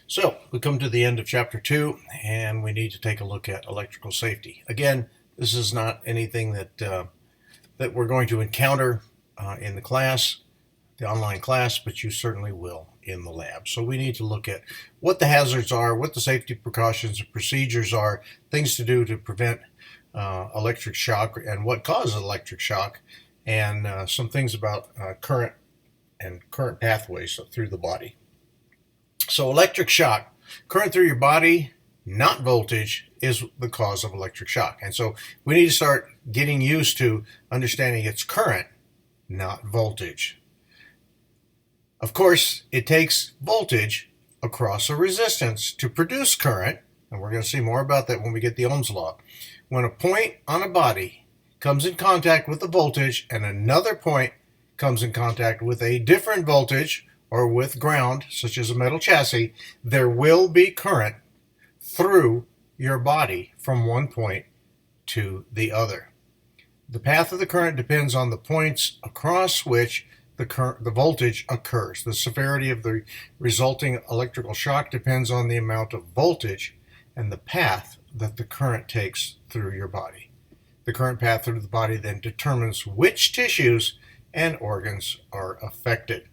So we come to the end of chapter 2, and we need to take a look at electrical safety. Again, this is not anything that we're going to encounter in the class, the online class, but you certainly will in the lab. So we need to look at what the hazards are, what the safety precautions and procedures are, things to do to prevent electric shock and what causes electric shock, and some things about current pathways through the body. So electric shock, current through your body, not voltage, is the cause of electric shock. And so we need to start getting used to understanding it's current, not voltage. Of course, it takes voltage across a resistance to produce current, and we're going to see more about that when we get the Ohm's law. When a point on a body comes in contact with the voltage and another point comes in contact with a different voltage or with ground, such as a metal chassis, there will be current through your body from one point to the other. The path of the current depends on the points across which the voltage occurs. The severity of the resulting electrical shock depends on the amount of voltage and the path that the current takes through your body. The current path through the body then determines which tissues and organs are affected.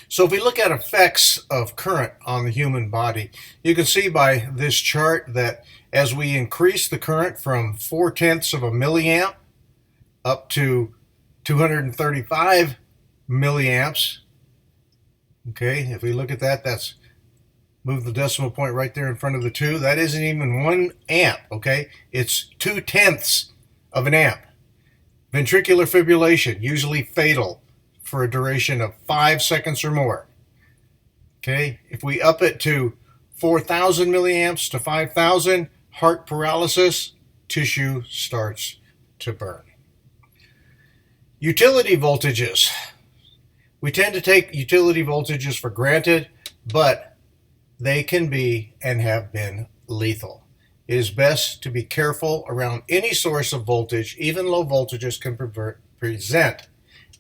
So if we look at effects of current on the human body, you can see by this chart that as we increase the current from 4/10 of a milliamp up to 235 milliamps, okay, if we look at that, that's move the decimal point right there in front of the 2. That isn't even 1 amp, okay? It's 2/10 of an amp. Ventricular fibrillation, usually fatal, for a duration of 5 seconds or more. Okay, if we up it to 4,000 milliamps to 5,000, heart paralysis, tissue starts to burn. Utility voltages. We tend to take utility voltages for granted, but they can be and have been lethal. It is best to be careful around any source of voltage. Even low voltages can present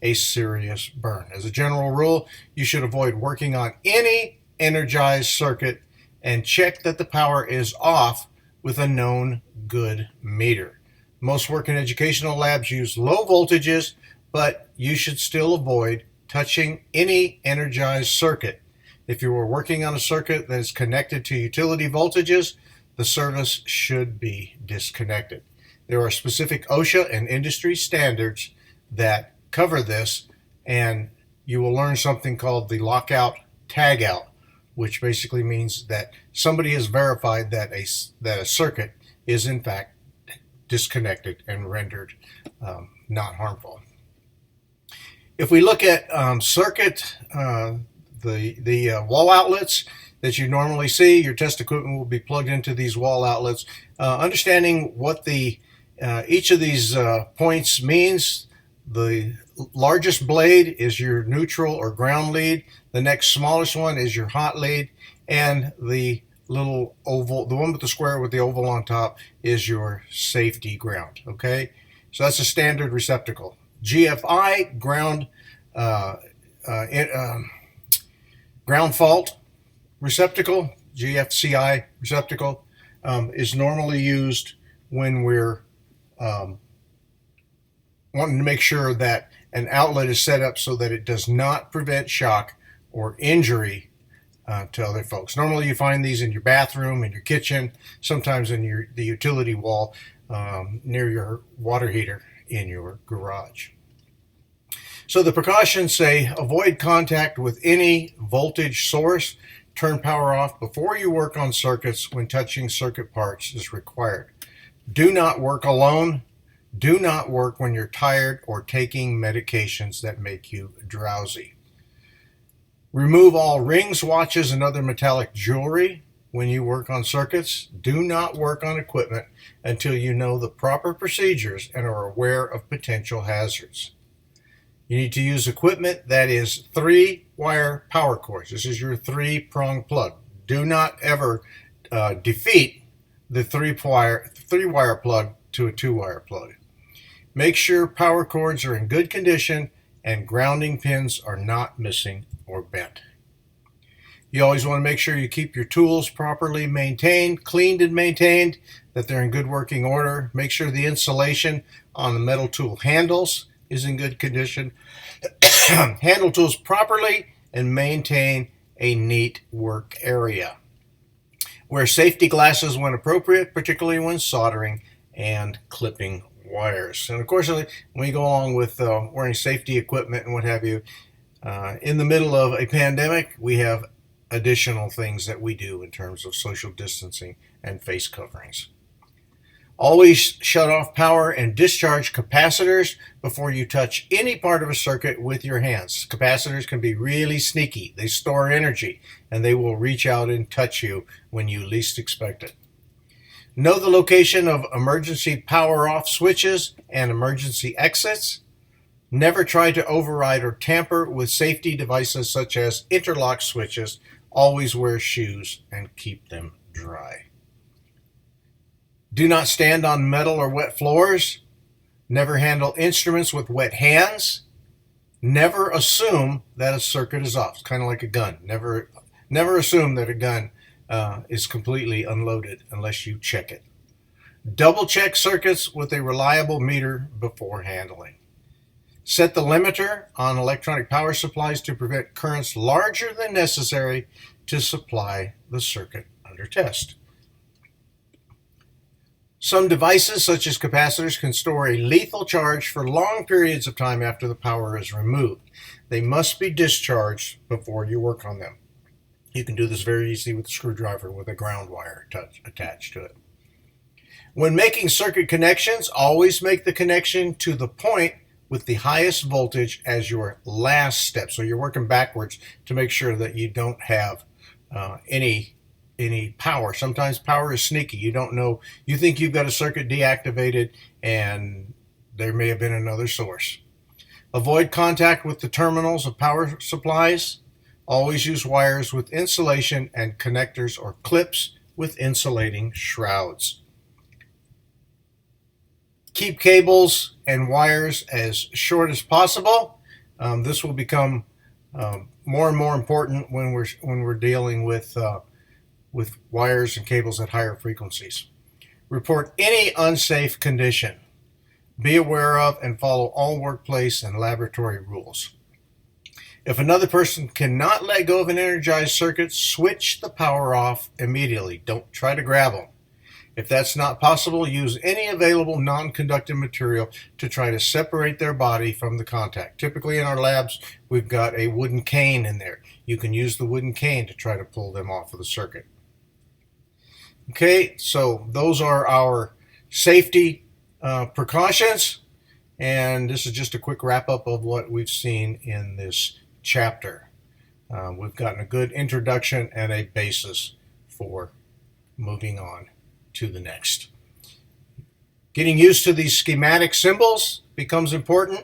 a serious burn. As a general rule, you should avoid working on any energized circuit and check that the power is off with a known good meter. Most work in educational labs use low voltages, but you should still avoid touching any energized circuit. If you are working on a circuit that is connected to utility voltages, the service should be disconnected. There are specific OSHA and industry standards that cover this, and you will learn something called the lockout tagout, which basically means that somebody has verified that a circuit is in fact disconnected and rendered not harmful. If we look at circuit, the wall outlets that you normally see, your test equipment will be plugged into these wall outlets. Understanding what each of these points means. The largest blade is your neutral or ground lead. The next smallest one is your hot lead. And the little oval, the one with the square with the oval on top, is your safety ground. Okay, so that's a standard receptacle. GFI, ground fault receptacle, GFCI receptacle, is normally used when we're wanting to make sure that an outlet is set up so that it does not prevent shock or injury to other folks. Normally you find these in your bathroom, in your kitchen, sometimes in the utility wall near your water heater in your garage. So the precautions say avoid contact with any voltage source. Turn power off before you work on circuits. When touching circuit parts is required. Do not work alone. Do not work when you're tired or taking medications that make you drowsy. Remove all rings, watches, and other metallic jewelry when you work on circuits. Do not work on equipment until you know the proper procedures and are aware of potential hazards. You need to use equipment that is 3-wire power cords. This is your 3-prong plug. Do not ever defeat the 3-wire plug to a 2-wire plug. Make sure power cords are in good condition and grounding pins are not missing or bent. You always want to make sure you keep your tools properly maintained, cleaned and maintained, that they're in good working order. Make sure the insulation on the metal tool handles is in good condition. Handle tools properly and maintain a neat work area. Wear safety glasses when appropriate, particularly when soldering and clipping wires. And of course, when you go along with wearing safety equipment and what have you, in the middle of a pandemic, we have additional things that we do in terms of social distancing and face coverings. Always shut off power and discharge capacitors before you touch any part of a circuit with your hands. Capacitors can be really sneaky. They store energy, and they will reach out and touch you when you least expect it. Know the location of emergency power off switches and emergency exits. Never try to override or tamper with safety devices such as interlock switches. Always wear shoes and keep them dry. Do not stand on metal or wet floors. Never handle instruments with wet hands. Never assume that a circuit is off. It's kind of like a gun. Never assume that a gun is completely unloaded unless you check it. Double check circuits with a reliable meter before handling. Set the limiter on electronic power supplies to prevent currents larger than necessary to supply the circuit under test. Some devices, such as capacitors, can store a lethal charge for long periods of time after the power is removed. They must be discharged before you work on them. You can do this very easily with a screwdriver with a ground wire attached to it. When making circuit connections, always make the connection to the point with the highest voltage as your last step. So you're working backwards to make sure that you don't have any power. Sometimes power is sneaky. You don't know. You think you've got a circuit deactivated and there may have been another source. Avoid contact with the terminals of power supplies. Always use wires with insulation and connectors or clips with insulating shrouds. Keep cables and wires as short as possible. This will become more and more important when we're dealing with wires and cables at higher frequencies. Report any unsafe condition. Be aware of and follow all workplace and laboratory rules. If another person cannot let go of an energized circuit, switch the power off immediately. Don't try to grab them. If that's not possible, use any available non-conductive material to try to separate their body from the contact. Typically in our labs, we've got a wooden cane in there. You can use the wooden cane to try to pull them off of the circuit. Okay, so those are our safety precautions, and this is just a quick wrap-up of what we've seen in this chapter. We've gotten a good introduction and a basis for moving on to the next. Getting used to these schematic symbols becomes important.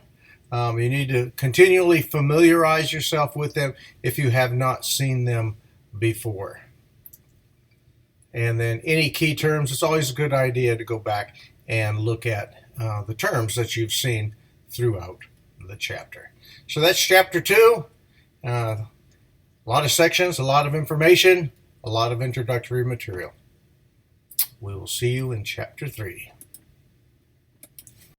You need to continually familiarize yourself with them if you have not seen them before. And then any key terms, it's always a good idea to go back and look at the terms that you've seen throughout the chapter. So that's chapter 2. A lot of sections, a lot of information, a lot of introductory material. We will see you in chapter 3.